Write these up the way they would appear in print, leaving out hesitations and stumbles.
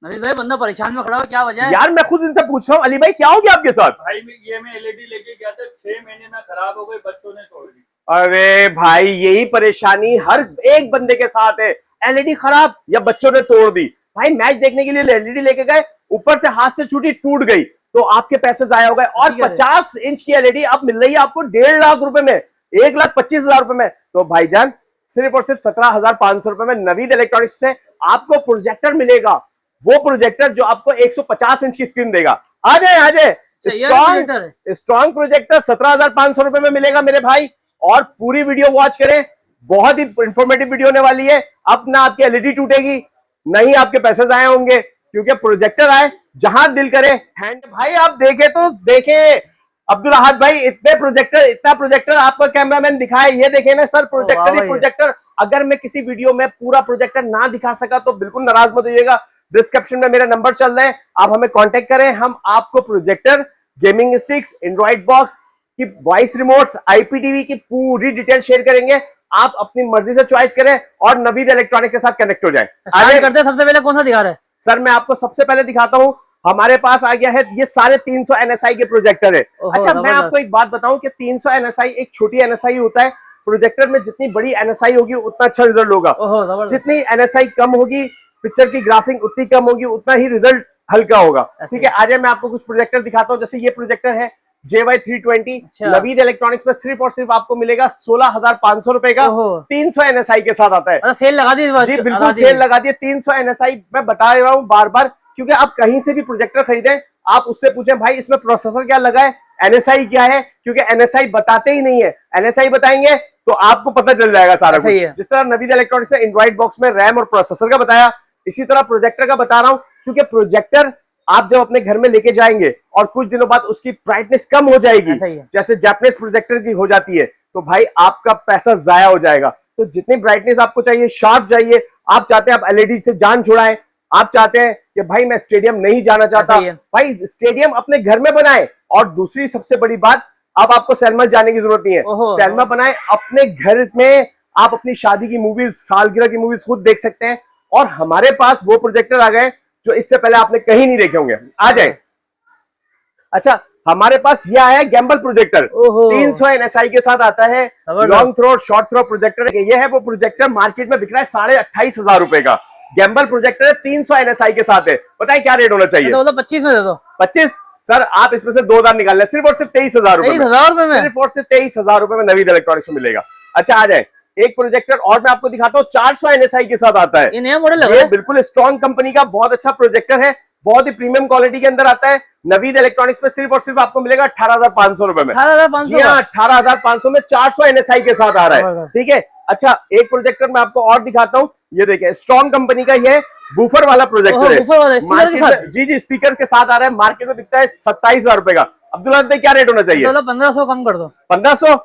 नवीद भाई बंदा परेशान में खड़ा हो, क्या वजह है? यार मैं खुद इनसे पूछ रहा हूँ, अली भाई क्या हो गया आपके साथ? भाई ये मैं एलईडी लेके गया था, 6 महीने में खराब हो गई, बच्चों ने तोड़ दी। अरे भाई यही परेशानी हर एक बंदे के साथ है, एलईडी खराब या बच्चों ने तोड़ दी। भाई मैच देखने के लिए एलईडी लेके गए, ऊपर से हाथ से छूटी टूट गई, तो आपके पैसे जाया हो गए। और 50 इंच की एलईडी अब मिल रही है आपको 1.5 लाख रुपए में, 1,25,000 रुपए में। तो भाईजान सिर्फ और सिर्फ 17,500 रुपए में नवीद इलेक्ट्रॉनिक्स से आपको प्रोजेक्टर मिलेगा, वो प्रोजेक्टर जो आपको 150 इंच की स्क्रीन देगा। आ जाए स्ट्रॉन्ग प्रोजेक्टर 17,500 रुपए में मिलेगा मेरे भाई। और पूरी वीडियो वॉच करें, बहुत ही इंफॉर्मेटिव वीडियो होने वाली है। अब ना आपकी एलईडी टूटेगी, नहीं आपके पैसे जाए होंगे, क्योंकि प्रोजेक्टर आए जहां दिल करे हैंड। भाई आप देखे तो देखे अब्दुल अहद भाई, इतना प्रोजेक्टर आपका कैमरामैन दिखाए, ये देखे ना सर, प्रोजेक्टर ही प्रोजेक्टर। अगर मैं किसी वीडियो में पूरा प्रोजेक्टर ना दिखा सका तो बिल्कुल नाराज मत होइएगा। डिस्क्रिप्शन में मेरा नंबर चल रहा है, आप हमें कांटेक्ट करें। हम आपको projector, gaming sticks, Android box की वॉइस रिमोट्स, आईपीटीवी की पूरी डिटेल शेयर करेंगे। आप अपनी मर्जी से चॉइस करें और नवीद इलेक्ट्रॉनिक के साथ कनेक्ट हो जाए। आगे करते हैं, सबसे पहले कौन सा दिखा रहे हैं? सर मैं आपको सबसे पहले दिखाता हूं, हमारे पास आ गया है ये सारे 300 NSI के प्रोजेक्टर है। अच्छा मैं आपको एक बात बताऊं कि 300 NSI एक छोटी NSI होता है। प्रोजेक्टर में जितनी बड़ी NSI होगी उतना अच्छा रिजल्ट होगा, जितनी NSI कम होगी पिक्चर की ग्राफिंग उतनी कम होगी, उतना ही रिजल्ट हल्का होगा। ठीक है, आज मैं आपको कुछ प्रोजेक्टर दिखाता हूँ। जैसे ये प्रोजेक्टर है JY320, नवीद इलेक्ट्रॉनिक्स में सिर्फ और सिर्फ आपको मिलेगा 16,500 रुपए का, 300 NSI के साथ आता है। सेल लगा दी जी बिल्कुल सेल लगा दी, 300 NSI। मैं बता रहा हूँ बार बार, क्योंकि आप कहीं से भी प्रोजेक्टर खरीदें, आप उससे पूछें भाई इसमें प्रोसेसर क्या लगा है, NSI क्या है, क्योंकि NSI बताते ही नहीं है। NSI बताएंगे तो आपको पता चल जाएगा सारा कुछ। जिस तरह नवीद इलेक्ट्रॉनिक्स ने एंड्रॉइड बॉक्स में रैम और प्रोसेसर का बताया, इसी तरह प्रोजेक्टर का बता रहा हूं, क्योंकि प्रोजेक्टर आप जब अपने घर में लेके जाएंगे और कुछ दिनों बाद उसकी ब्राइटनेस कम हो जाएगी, जैसे जापानीज प्रोजेक्टर की हो जाती है, तो भाई आपका पैसा जाया हो जाएगा। तो जितनी ब्राइटनेस आपको चाहिए, शार्प चाहिए, आप चाहते हैं आप एलईडी से जान छुड़ाएं, आप चाहते हैं कि भाई मैं स्टेडियम नहीं जाना चाहता, भाई स्टेडियम अपने घर में बनाए। और दूसरी सबसे बड़ी बात, अब आपको सिनेमा जाने की जरूरत नहीं है, सिनेमा बनाए अपने घर में, आप अपनी शादी की मूवीज, सालगिरह की मूवीज खुद देख सकते हैं। और हमारे पास वो प्रोजेक्टर आ गए जो इससे पहले आपने कहीं नहीं देखे होंगे। आ जाए। अच्छा हमारे पास यह आया गैम्बल प्रोजेक्टर, 300 NSI के साथ आता है, long throw short throw projector. ये है वो प्रोजेक्टर, मार्केट में बिक रहा है 28,500 रुपए का। गैम्बल प्रोजेक्टर है, 300 NSI के साथ है। बताए क्या रेट होना चाहिए? तो 25 में दे दो। 25? सर आप इसमें से 2,000 निकाल लें, सिर्फ और सिर्फ 23,000 रुपए में, सिर्फ और सिर्फ 23,000 रुपए में नवीद इलेक्ट्रॉनिक्स में मिलेगा। अच्छा आ जाए, एक प्रोजेक्टर और मैं आपको दिखाता हूँ, 400 NSI के साथ आता है। ये नया मॉडल है, बिल्कुल स्ट्रॉन्ग कंपनी का बहुत अच्छा प्रोजेक्टर है, बहुत ही प्रीमियम क्वालिटी के अंदर आता है। नवीद इलेक्ट्रॉनिक्स में सिर्फ और सिर्फ आपको मिलेगा 18,500 रुपए में। 18,500 में 400 NSI के साथ आ रहा है। ठीक है, अच्छा एक प्रोजेक्टर मैं आपको और दिखाता हूँ, ये देखिए स्ट्रॉन्ग कंपनी का ये बूफर वाला प्रोजेक्टर है। जी स्पीकर के साथ आ रहा है, मार्केट में बिकता है 27,000 रुपए का। अब्दुल्ला भाई क्या रेट होना चाहिए? 1500 कम कर दो। 1500?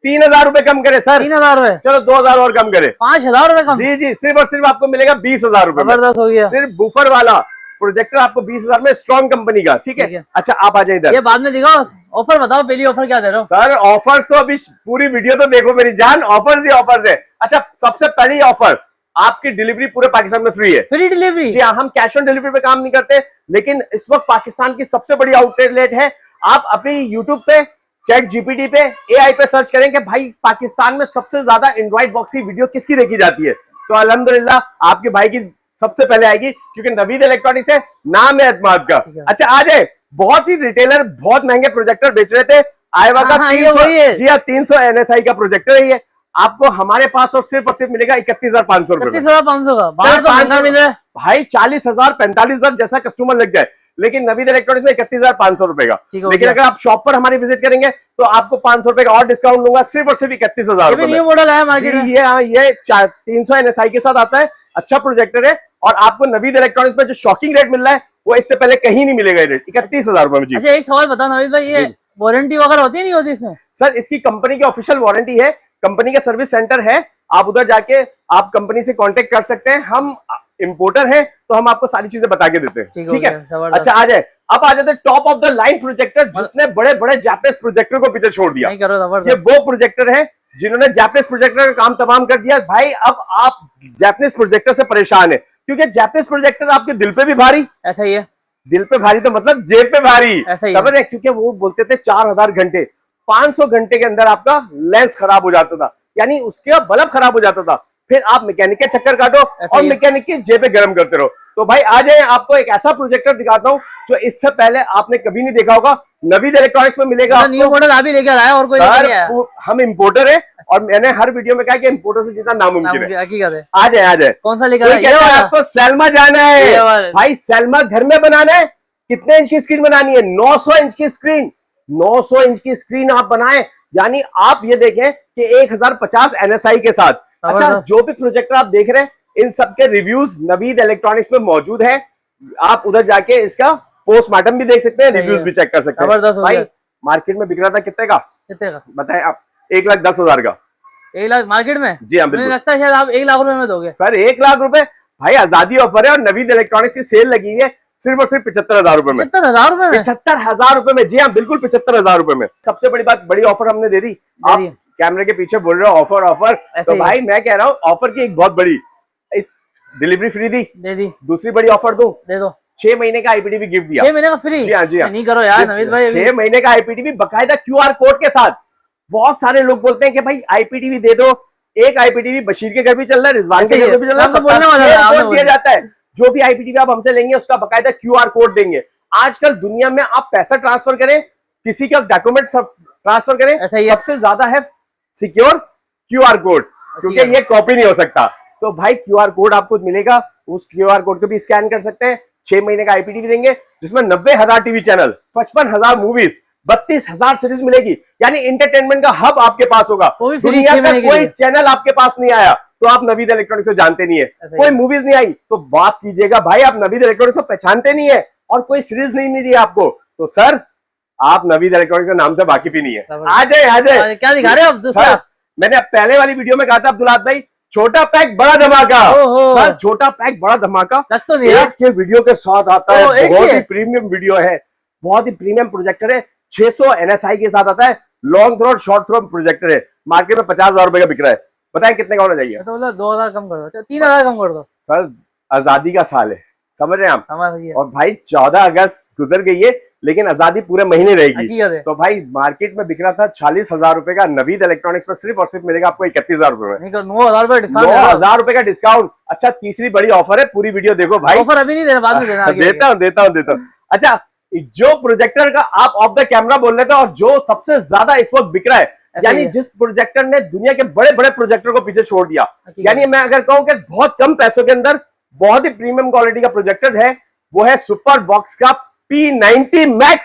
3,000 रुपए कम करे सर। 3,000 रुपए? चलो 2,000 और कम करे, 5,000 रुपए कम। जी सिर्फ और सिर्फ आपको मिलेगा 20,000 रुपए में। हो गया। सिर्फ बूफर वाला प्रोजेक्टर आपको 20,000 में, स्ट्रॉन्ग कंपनी का। ठीक है, अच्छा आप आ जाए इधर। ये बाद में दिखाओ, ऑफर बताओ, पहली ऑफर क्या दे रहे हो? सर ऑफर्स तो अभी पूरी वीडियो तो देखो मेरी जान, ऑफर्स ही ऑफर्स है। अच्छा सबसे पहली ऑफर, आपकी डिलीवरी पूरे पाकिस्तान में फ्री है। Free delivery? जी हाँ, हम कैश ऑन डिलीवरी पे काम नहीं करते, लेकिन इस वक्त पाकिस्तान की सबसे बड़ी आउटलेट है। आप अपनी यूट्यूब पे, चैट जीपीटी पे, AI पे सर्च करें कि भाई पाकिस्तान में सबसे ज्यादा एंड्रॉइड बॉक्स की वीडियो किसकी देखी जाती है, तो अल्हम्दुलिल्लाह आपके भाई की सबसे पहले आएगी, क्योंकि नवीद इलेक्ट्रॉनिक्स है, नाम है एतमाद का। अच्छा आ जाए, बहुत ही रिटेलर बहुत महंगे प्रोजेक्टर बेच रहे थे, आएवा का 300, जी हाँ 300 NSI का प्रोजेक्टर है ये, आपको हमारे पास और सिर्फ मिलेगा 31,500 रुपए। 31,500 का? बाहर तो महंगा मिल रहा है भाई, 40,000 45,000 जैसा कस्टमर लग जाए, लेकिन नवीद इलेक्ट्रॉनिक्स में 31,500 रुपए का। लेकिन अगर आप शॉप पर हमारी विजिट करेंगे तो आपको 500 रुपए का और डिस्काउंट दूंगा, सिर्फ और सिर्फ 31,000 रुपए। न्यू मॉडल है मार्केट में ये 300 NSI के साथ आता है, अच्छा प्रोजेक्टर है। और आपको नवीद इलेक्ट्रॉनिक्स में जो शॉकिंग रेट मिल रहा है वो इससे पहले कहीं नहीं मिलेगा, रेट 31,000 रुपए में। जी अच्छा एक सवाल बताओ नवीद भाई, ये वारंटी वगैरह होती है नहीं होती इसमें? सर इसकी कंपनी की ऑफिशियल वारंटी है, कंपनी का सर्विस सेंटर है, आप उधर जाके आप कंपनी से कांटेक्ट कर सकते हैं। हम इंपोर्टर हैं तो हम आपको सारी चीजें बता के देते हैं। ठीक है, अच्छा आ जाए, अब आ जाते top of the line projector, जिसने बड़े बड़े जापानीज प्रोजेक्टर को पीछे छोड़ दिया। ये वो प्रोजेक्टर है जिन्होंने जापानीज प्रोजेक्टर का काम तमाम कर दिया। भाई अब आप जापानीज प्रोजेक्टर से परेशान है क्योंकि जापानीज प्रोजेक्टर आपके दिल पे भी भारी, ऐसा ही है, दिल पे भारी तो मतलब जेब पे भारी, ऐसा ही समझ रहे? क्योंकि वो बोलते थे 4000 घंटे, 500 घंटे के अंदर आपका लेंस खराब हो जाता था, यानी उसका बल्ब खराब हो जाता था, फिर आप मैकेनिक के चक्कर काटो और मैकेनिक की जेबें गर्म करते रहो। तो भाई आ जाए, आपको एक ऐसा प्रोजेक्टर दिखाता हूँ जो इससे पहले आपने कभी नहीं देखा होगा, नवीद इलेक्ट्रॉनिक्स में मिलेगा। न्यू मॉडल आप ही लेकर आया और कोई लेकर आया? हम इंपोर्टर है और मैंने हर वीडियो में कहा कि इंपोर्टर से जितना नामुमकिन है। हकीकत है। आ जाए आ जाए। कौन सा लेकर आया? आपको सैल्मा जाना है भाई, सैल्मा घर में बनाना है। कितने इंच की स्क्रीन बनानी है? 900 इंच की स्क्रीन, 900 इंच की स्क्रीन आप बनाएं, यानी आप ये देखें कि 1050 NSI के साथ। अच्छा, जो भी प्रोजेक्टर आप देख रहे हैं इन सबके रिव्यूज नवीद इलेक्ट्रॉनिक्स में मौजूद है, आप उधर जाके इसका पोस्टमार्टम भी देख सकते हैं, रिव्यूज भी चेक कर सकते हैं। भाई मार्केट में बिक रहा था कितने का? कितने का बताएं आप? 1,10,000 का। 1 लाख मार्केट में? जी हाँ, बिल्कुल। लगता है शायद आप 1 लाख रुपए में दोगे सर। 1 लाख रुपए भाई, आजादी ऑफर है और नवीद इलेक्ट्रॉनिक्स की सेल लगी है सिर्फ और सिर्फ 75,000 रुपए में। 75,000 रुपए में? 75,000 रुपए में, जी हाँ बिल्कुल 75,000 रुपए में। सबसे बड़ी बात, बड़ी ऑफर हमने दे दी। आप कैमरे के पीछे बोल रहे हो ऑफर ऑफर, तो भाई मैं कह रहा हूँ ऑफर की एक बहुत बड़ी, डिलीवरी फ्री दी, दे दी। दूसरी बड़ी ऑफर दो, दे दो, 6 महीने का IPTV गिफ्ट दिया। 6 महीने का फ्री? जी हाँ जी हाँ। नहीं करो यार नवीद भाई, 6 महीने का IPTV बकायदा QR कोड के साथ। बहुत सारे लोग बोलते हैं कि भाई IPTV दे दो, एक IPTV बशीर के घर भी चल रहा है, रिजवान के घर भी चल रहा है, दिया जाता है। जो भी IPTV आप हमसे लेंगे उसका बकायदा QR कोड देंगे। आजकल दुनिया में आप पैसा ट्रांसफर करें, किसी का डॉक्यूमेंट ट्रांसफर करें, सबसे ज्यादा है सिक्योर QR कोड, क्योंकि ये कॉपी नहीं हो सकता। तो भाई QR कोड आपको मिलेगा, उस QR कोड को भी स्कैन कर सकते हैं। 6 महीने का IPTV देंगे जिसमें 90,000 टीवी चैनल, 55,000 मूवीज, 32,000 सीरीज मिलेगी, यानी इंटरटेनमेंट का हब आपके पास होगा। दुनिया का कोई चैनल आपके पास नहीं आया तो आप नवीद इलेक्ट्रॉनिक्स को जानते नहीं है, कोई मूवीज नहीं आई तो माफ कीजिएगा भाई आप नवीद इलेक्ट्रॉनिक्स को पहचानते नहीं है, और कोई सीरीज नहीं मिली आपको तो सर आप नवीद इलेक्ट्रॉनिक्स के नाम से वाकिफ ही नहीं है। आ जाए। क्या दिखा रहे हो आप? मैंने पहले वाली वीडियो में कहा था अब्दुल भाई, छोटा पैक बड़ा धमाका। सर छोटा पैक बड़ा धमाका तो नहीं है के वीडियो के साथ आता है, बहुत ही प्रीमियम वीडियो है, बहुत ही प्रीमियम प्रोजेक्टर है, 600 NSI के साथ आता है, long throw short throw projector है, मार्केट में 50,000 रुपए का बिक रहा है। बताएं कितने का होना चाहिए? तो मतलब 2,000 कम कर दो, 3,000 कम कर दो। सर आजादी का साल है, समझ रहे हैं आप? और भाई 14 अगस्त गुजर गई है लेकिन आजादी पूरे महीने रहेगी। तो भाई मार्केट में बिक रहा था 40,000 रुपए का, नवीद इलेक्ट्रॉनिक्स पर सिर्फ और सिर्फ मिलेगा आपको 31,000 रुपए में। 9,000 रुपए का डिस्काउंट। अच्छा, तीसरी बड़ी ऑफर है, पूरी वीडियो देखो भाई। ऑफर अभी नहीं देना, बाद में देना। देता हूँ। अच्छा, जो प्रोजेक्टर का आप ऑफ द कैमरा बोल रहे थे और जो सबसे ज्यादा इस वक्त बिक रहा है, यानी जिस प्रोजेक्टर ने दुनिया के बड़े बड़े प्रोजेक्टर को पीछे छोड़ दिया, यानी मैं अगर कहूं कि बहुत कम पैसों के अंदर बहुत ही प्रीमियम क्वालिटी का प्रोजेक्टर है, वो है सुपर बॉक्स का P90 Max।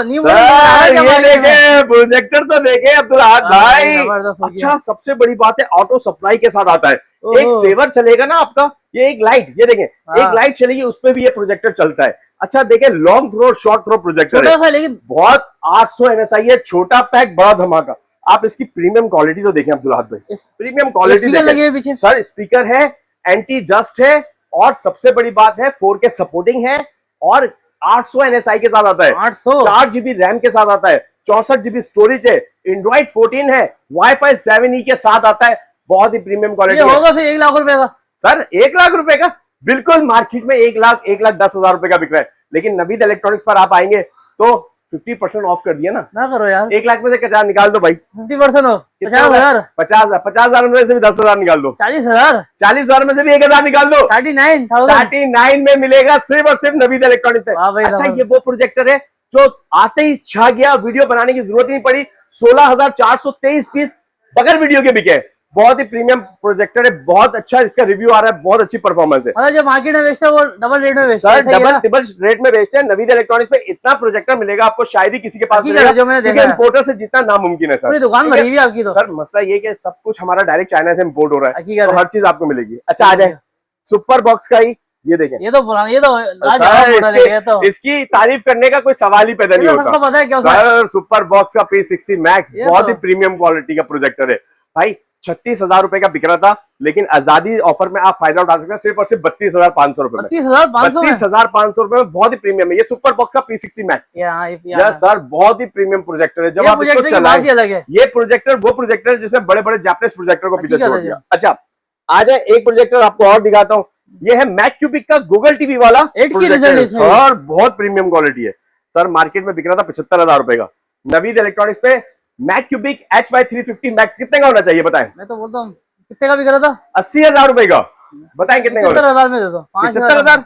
न्यू ये देखे प्रोजेक्टर तो देखे अब्दुल भाई। अच्छा, सबसे बड़ी बात है ऑटो सप्लाई के साथ आता है, एक सेवर चलेगा ना आपका, ये एक लाइट, ये देखें एक लाइट चलेगी, उस पर भी ये प्रोजेक्टर चलता है। अच्छा देखें, long throw short throw projector है, लेकिन बहुत 800 NSI है, छोटा पैक बड़ा धमाका। आप इसकी प्रीमियम क्वालिटी तो देखें अब्दुल भाई, प्रीमियम क्वालिटी सर, स्पीकर है, एंटी डस्ट है, और सबसे बड़ी बात है 4K सपोर्टिंग है, और 800 NSI के साथ आता है, 4 GB रैम के साथ आता है, 64 GB स्टोरेज है, एंड्रॉइड 14 है, वाईफाई 7E के साथ आता है, बहुत ही प्रीमियम क्वालिटी होगा। फिर 1 लाख रुपए का सर, 1 लाख रुपए का बिल्कुल मार्केट में 1,10,000 रुपए का बिक रहा है, लेकिन नवीद इलेक्ट्रॉनिक्स पर आप आएंगे तो 50% ऑफ कर दिया ना करो यार। 1 लाख में से 50 निकाल दो भाई, 50% ऑफ, 50,000 में से भी 10,000 निकाल दो, 40,000 में से भी 1,000 निकाल दो, 39 में मिलेगा सिर्फ और सिर्फ नवीद इलेक्ट्रॉनिक्स है। अच्छा, ये वो प्रोजेक्टर है जो आते ही छा गया, वीडियो बनाने की जरूरत नहीं पड़ी, 16,423 पीस बगैर वीडियो के बिके, बहुत ही प्रीमियम प्रोजेक्टर है, बहुत अच्छा इसका रिव्यू आ रहा है, बहुत अच्छी परफॉर्मेंस है। मतलब जो मार्केट में बेचते हैं वो डबल रेट में बेचते हैं, डबल ट्रिपल रेट में बेचते हैं। नवीद इलेक्ट्रॉनिक्स में इतना प्रोजेक्टर मिलेगा आपको शायद ही किसी के पास मिलेगा, क्योंकि इंपोर्टर से जितना नामुमकिन है सर। दुकान भरी हुई आपकी तो सर, मसला ये कि सब कुछ हमारा डायरेक्ट चाइना से इंपोर्ट हो रहा है, तो हर चीज आपको मिलेगी। अच्छा, आ जाए सुपर बॉक्स का ही, ये देखें, ये तो इसकी तारीफ करने का कोई सवाल ही पैदा नहीं होता सर। सुपर बॉक्स का P60 Max बहुत ही प्रीमियम क्वालिटी का प्रोजेक्टर है भाई, 36,000 रुपए का बिक रहा था, लेकिन आजादी ऑफर में आप फायदा उठा सकते हैं सिर्फ और सिर्फ 32,500 रुपए में। 32,500 रुपए में बहुत ही प्रीमियम है ये सुपर बॉक्स का P60 Max। यस सर, बहुत ही प्रीमियम प्रोजेक्टर है। जब आप इसको चलाएं, ये प्रोजेक्टर वो प्रोजेक्टर जिसने बड़े बड़े जापानीज प्रोजेक्टर को पीछे छोड़ दिया। अच्छा, आ जाए एक प्रोजेक्टर आपको और दिखाता हूँ, ये है मैक क्यूबिक का गूगल टीवी वाला 8 की प्रोजेक्टर रिजल्ट है इसमें। सर, बहुत प्रीमियम क्वालिटी है सर। मार्केट में बिक रहा था 75,000 रुपए का। नवीद इलेक्ट्रॉनिक्स पे मैक क्यूबिक HY350 मैक्स कितने का होना चाहिए बताएं? मैं तो बोलता हूँ कितने का बिक रहा था? 80,000 रुपए का। बताएं कितने का? 75,000 में दे दो, 5,000 75,000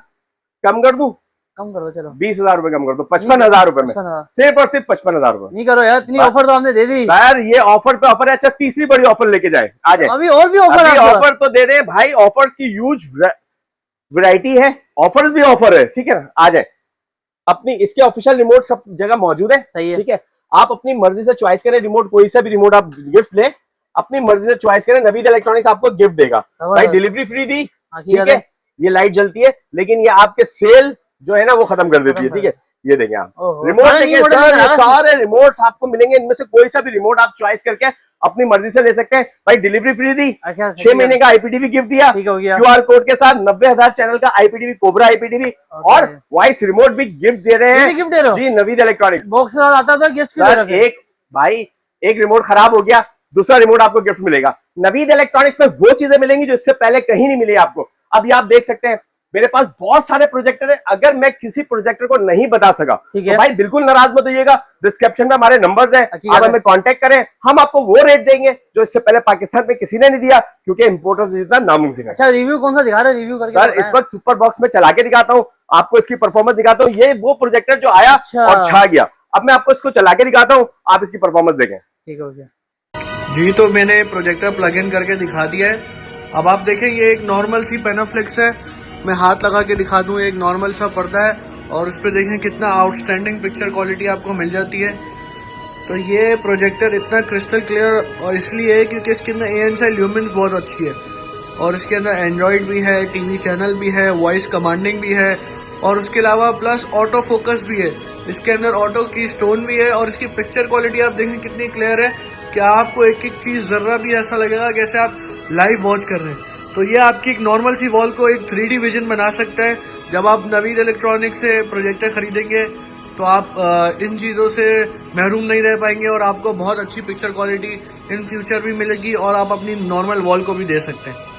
कम कर दूं? कम कर दो चलो। 20,000 रुपए कम कर दो, 55,000 रुपए में, 55,000 सिर्फ और सिर्फ 55,000 रुपए। नहीं करो यार, इतनी ऑफर तो हमने दे दी सर ये ऑफर पे ऑफर है। अच्छा तीसरी बड़ी ऑफर लेके जाए, आ जाए। अभी और भी ऑफर अभी है ऑफर तो दे दे भाई, ऑफर्स की ह्यूज वैरायटी है, ऑफर्स भी ऑफर है, ठीक है ना। आ जाए, अपनी इसके ऑफिशियल रिमोट सब जगह मौजूद है, सही है। ठीक है। आप अपनी मर्जी से चॉइस करें रिमोट, कोई सा भी रिमोट आप गिफ्ट ले, अपनी मर्जी से चॉइस करें। नवीद इलेक्ट्रॉनिक्स आपको गिफ्ट देगा भाई, डिलीवरी फ्री दी, ठीक है। ये लाइट जलती है, लेकिन ये आपके सेल जो है ना वो खत्म कर देती है, ठीक है। ये देखें आप रिमोट, देखिए सर ये सारे रिमोट्स आपको मिलेंगे, इनमें से कोई सा भी रिमोट आप चॉइस करके अपनी मर्जी से ले सकते हैं भाई। डिलीवरी फ्री दी, 6 महीने का IPTV गिफ्ट दिया, QR कोड के साथ 90,000 चैनल का IPTV, कोबरा IPTV और वॉइस रिमोट भी गिफ्ट दे रहे हैं गिफ्ट दे रहे हो जी नवीद इलेक्ट्रॉनिक्स। बॉक्स आता था गिफ्ट सर एक भाई, एक रिमोट खराब हो गया, दूसरा रिमोट आपको गिफ्ट मिलेगा। नवीद इलेक्ट्रॉनिक्स में वो चीजें मिलेंगी जो इससे पहले कहीं नहीं मिली आपको। अभी आप देख सकते हैं मेरे पास बहुत सारे प्रोजेक्टर है, अगर मैं किसी प्रोजेक्टर को नहीं बता सका तो भाई बिल्कुल नाराज मत होइएगा। डिस्क्रिप्शन में हमारे नंबर्स हैं, आप हमें कांटेक्ट करें, हम आपको वो रेट देंगे जो इससे पहले पाकिस्तान में किसी ने नहीं दिया, क्योंकि इंपोर्टर से जितना नामुमकिन है। अच्छा रिव्यू कौन सा दिखा रहे हैं? रिव्यू करके सर इस वक्त सुपर बॉक्स में चला के दिखाता हूँ आपको, इसकी परफॉर्मेंस दिखाता हूँ। ये वो प्रोजेक्टर जो आया और छा गया, अब मैं आपको इसको चला के दिखाता हूँ, आप इसकी परफॉर्मेंस देखें। ठीक हो गया जी। तो मैंने प्रोजेक्टर प्लग इन करके दिखा दिया है। अब आप देखें ये एक नॉर्मल सी पेनाफ्लेक्स है, मैं हाथ लगा के दिखा दूं, एक नॉर्मल सा पर्दा है और उस पर देखें कितना आउटस्टैंडिंग पिक्चर क्वालिटी आपको मिल जाती है। तो ये प्रोजेक्टर इतना क्रिस्टल क्लियर और इसलिए है क्योंकि इसके अंदर ANSI ल्यूमेंस बहुत अच्छी है और इसके अंदर एंड्रॉयड भी है, TV चैनल भी है, वॉइस कमांडिंग भी है और उसके अलावा प्लस ऑटो फोकस भी है। इसके अंदर ऑटो की स्टोन भी है और इसकी पिक्चर क्वालिटी आप देखें कितनी क्लियर है कि आपको एक एक चीज जरा भी ऐसा लगेगा जैसे आप लाइव वॉच कर रहे हैं। तो ये आपकी एक नॉर्मल सी वॉल को एक 3D विजन बना सकता है। जब आप नवीद इलेक्ट्रॉनिक्स से प्रोजेक्टर खरीदेंगे तो आप इन चीज़ों से महरूम नहीं रह पाएंगे और आपको बहुत अच्छी पिक्चर क्वालिटी इन फ्यूचर भी मिलेगी और आप अपनी नॉर्मल वॉल को भी दे सकते हैं।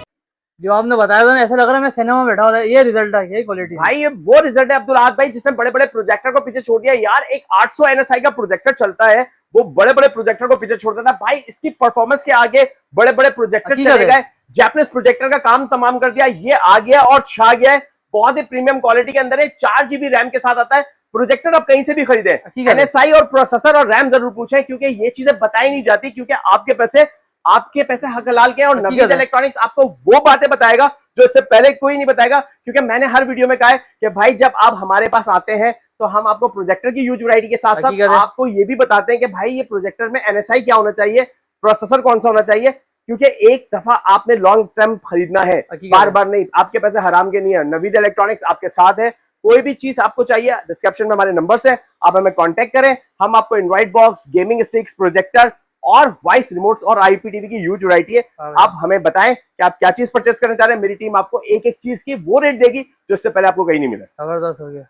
जो आपने बताया था ना, ऐसा लग रहा है मैं सिनेमा में बैठा हुआ था। ये रिजल्ट है, ये क्वालिटी भाई ये वो रिजल्ट है अब्दुल ahad भाई जिसने बड़े बड़े प्रोजेक्टर को पीछे छोड़ दिया यार। एक 800 NSI का प्रोजेक्टर चलता है, वो बड़े बड़े प्रोजेक्टर को पीछे छोड़ देता भाई। इसकी परफॉर्मेंस के आगे बड़े बड़े प्रोजेक्टर चले गए, जैपनीज प्रोजेक्टर का काम तमाम कर दिया। ये आ गया और छा गया है, बहुत ही प्रीमियम क्वालिटी के अंदर है, 4 GB रैम के साथ आता है। प्रोजेक्टर आप कहीं से भी खरीदे, NSI और प्रोसेसर और रैम जरूर पूछें, क्योंकि ये चीजें बताई नहीं जाती, क्योंकि आपके पैसे हक हलाल के हैं। और नवीद इलेक्ट्रॉनिक्स आपको वो बातें बताएगा जो इससे पहले कोई नहीं बताएगा, क्योंकि मैंने हर वीडियो में कहा है कि भाई जब आप हमारे पास आते हैं तो हम आपको प्रोजेक्टर की यूज वैरायटी के साथ साथ आपको ये भी बताते हैं कि भाई ये प्रोजेक्टर में NSI क्या होना चाहिए, प्रोसेसर कौन सा होना चाहिए, क्योंकि एक दफा आपने लॉन्ग टर्म खरीदना है, बार बार नहीं। आपके पैसे हराम के नहीं है, नवीद इलेक्ट्रॉनिक्स आपके साथ है। कोई भी चीज आपको चाहिए डिस्क्रिप्शन में हमारे नंबर्स है, आप हमें कांटेक्ट करें, हम आपको invite box, gaming sticks, projector और वॉइस रिमोट्स और IPTV की ह्यूज वैरायटी है। आप हमें बताएं कि आप क्या चीज परचेस करना चाह रहे हैं, मेरी टीम आपको एक एक चीज की वो रेट देगी जो इससे पहले आपको कहीं नहीं मिला। जबरदस्त हो गया।